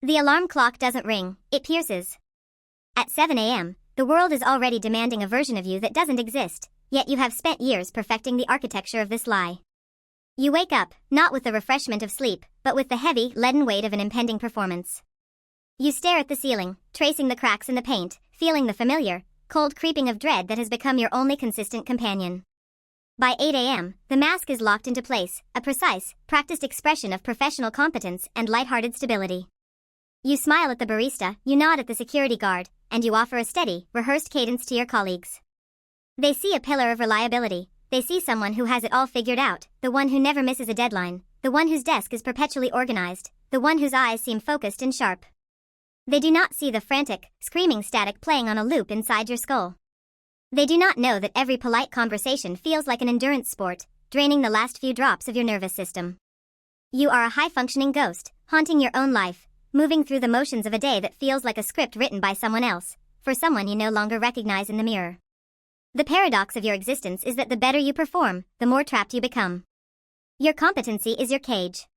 The alarm clock doesn't ring, it pierces. At 7 a.m., the world is already demanding a version of you that doesn't exist, yet you have spent years perfecting the architecture of this lie. You wake up, not with the refreshment of sleep, but with the heavy, leaden weight of an impending performance. You stare at the ceiling, tracing the cracks in the paint, feeling the familiar, cold creeping of dread that has become your only consistent companion. By 8 a.m., the mask is locked into place, a precise, practiced expression of professional competence and lighthearted stability. You smile at the barista, you nod at the security guard, and you offer a steady, rehearsed cadence to your colleagues. They see a pillar of reliability. They see someone who has it all figured out, the one who never misses a deadline, the one whose desk is perpetually organized, the one whose eyes seem focused and sharp. They do not see the frantic, screaming static playing on a loop inside your skull. They do not know that every polite conversation feels like an endurance sport, draining the last few drops of your nervous system. You are a high-functioning ghost, haunting your own life, moving through the motions of a day that feels like a script written by someone else, for someone you no longer recognize in the mirror. The paradox of your existence is that the better you perform, the more trapped you become. Your competency is your cage.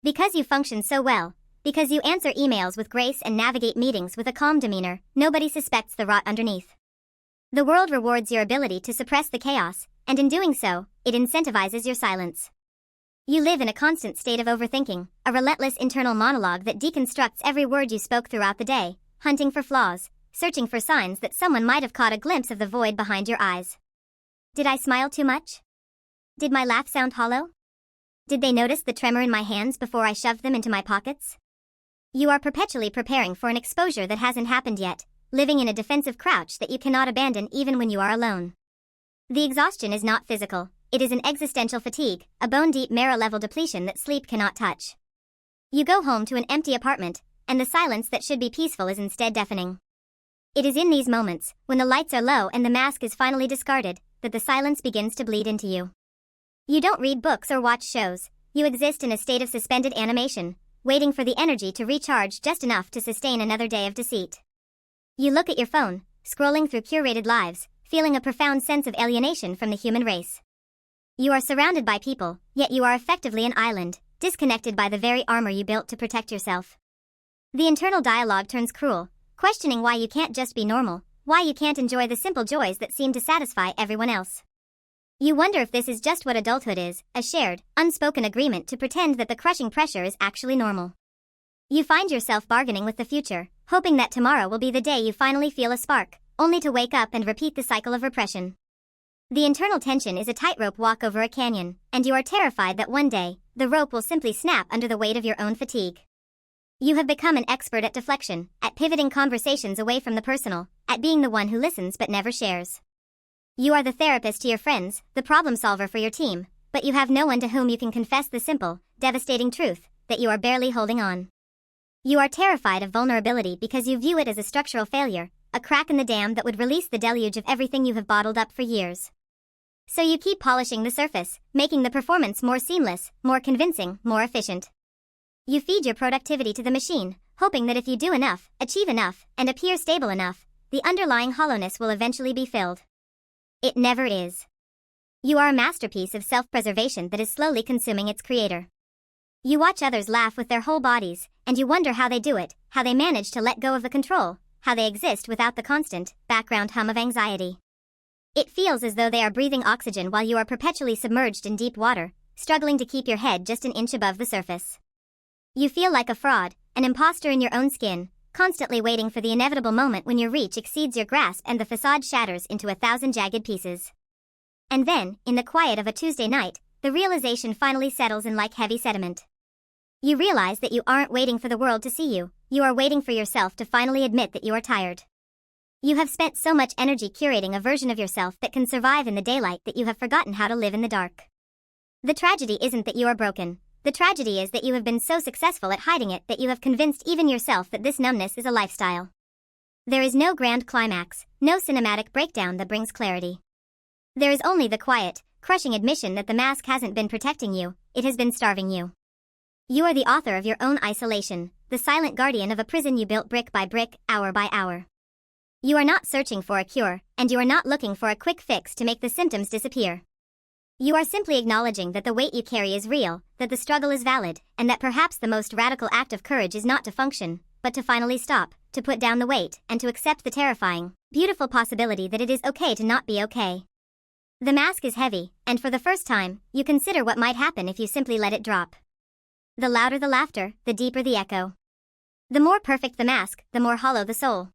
Because you function so well, because you answer emails with grace and navigate meetings with a calm demeanor, nobody suspects the rot underneath. The world rewards your ability to suppress the chaos, and in doing so, it incentivizes your silence. You live in a constant state of overthinking, a relentless internal monologue that deconstructs every word you spoke throughout the day, hunting for flaws, searching for signs that someone might have caught a glimpse of the void behind your eyes. Did I smile too much? Did my laugh sound hollow? Did they notice the tremor in my hands before I shoved them into my pockets? You are perpetually preparing for an exposure that hasn't happened yet, living in a defensive crouch that you cannot abandon even when you are alone. The exhaustion is not physical, it is an existential fatigue, a bone-deep marrow-level depletion that sleep cannot touch. You go home to an empty apartment, and the silence that should be peaceful is instead deafening. It is in these moments, when the lights are low and the mask is finally discarded, that the silence begins to bleed into you. You don't read books or watch shows, you exist in a state of suspended animation, waiting for the energy to recharge just enough to sustain another day of deceit. You look at your phone, scrolling through curated lives, feeling a profound sense of alienation from the human race. You are surrounded by people, yet you are effectively an island, disconnected by the very armor you built to protect yourself. The internal dialogue turns cruel, questioning why you can't just be normal, why you can't enjoy the simple joys that seem to satisfy everyone else. You wonder if this is just what adulthood is, a shared, unspoken agreement to pretend that the crushing pressure is actually normal. You find yourself bargaining with the future, hoping that tomorrow will be the day you finally feel a spark, only to wake up and repeat the cycle of repression. The internal tension is a tightrope walk over a canyon, and you are terrified that one day, the rope will simply snap under the weight of your own fatigue. You have become an expert at deflection, at pivoting conversations away from the personal, at being the one who listens but never shares. You are the therapist to your friends, the problem solver for your team, but you have no one to whom you can confess the simple, devastating truth, that you are barely holding on. You are terrified of vulnerability because you view it as a structural failure, a crack in the dam that would release the deluge of everything you have bottled up for years. So you keep polishing the surface, making the performance more seamless, more convincing, more efficient. You feed your productivity to the machine, hoping that if you do enough, achieve enough, and appear stable enough, the underlying hollowness will eventually be filled. It never is. You are a masterpiece of self-preservation that is slowly consuming its creator. You watch others laugh with their whole bodies, and you wonder how they do it, how they manage to let go of the control, how they exist without the constant, background hum of anxiety. It feels as though they are breathing oxygen while you are perpetually submerged in deep water, struggling to keep your head just an inch above the surface. You feel like a fraud, an imposter in your own skin, constantly waiting for the inevitable moment when your reach exceeds your grasp and the facade shatters into 1,000 jagged pieces. And then, in the quiet of a Tuesday night, the realization finally settles in like heavy sediment. You realize that you aren't waiting for the world to see you, you are waiting for yourself to finally admit that you are tired. You have spent so much energy curating a version of yourself that can survive in the daylight that you have forgotten how to live in the dark. The tragedy isn't that you are broken. The tragedy is that you have been so successful at hiding it that you have convinced even yourself that this numbness is a lifestyle. There is no grand climax, no cinematic breakdown that brings clarity. There is only the quiet, crushing admission that the mask hasn't been protecting you, it has been starving you. You are the author of your own isolation, the silent guardian of a prison you built brick by brick, hour by hour. You are not searching for a cure, and you are not looking for a quick fix to make the symptoms disappear. You are simply acknowledging that the weight you carry is real, that the struggle is valid, and that perhaps the most radical act of courage is not to function, but to finally stop, to put down the weight, and to accept the terrifying, beautiful possibility that it is okay to not be okay. The mask is heavy, and for the first time, you consider what might happen if you simply let it drop. The louder the laughter, the deeper the echo. The more perfect the mask, the more hollow the soul.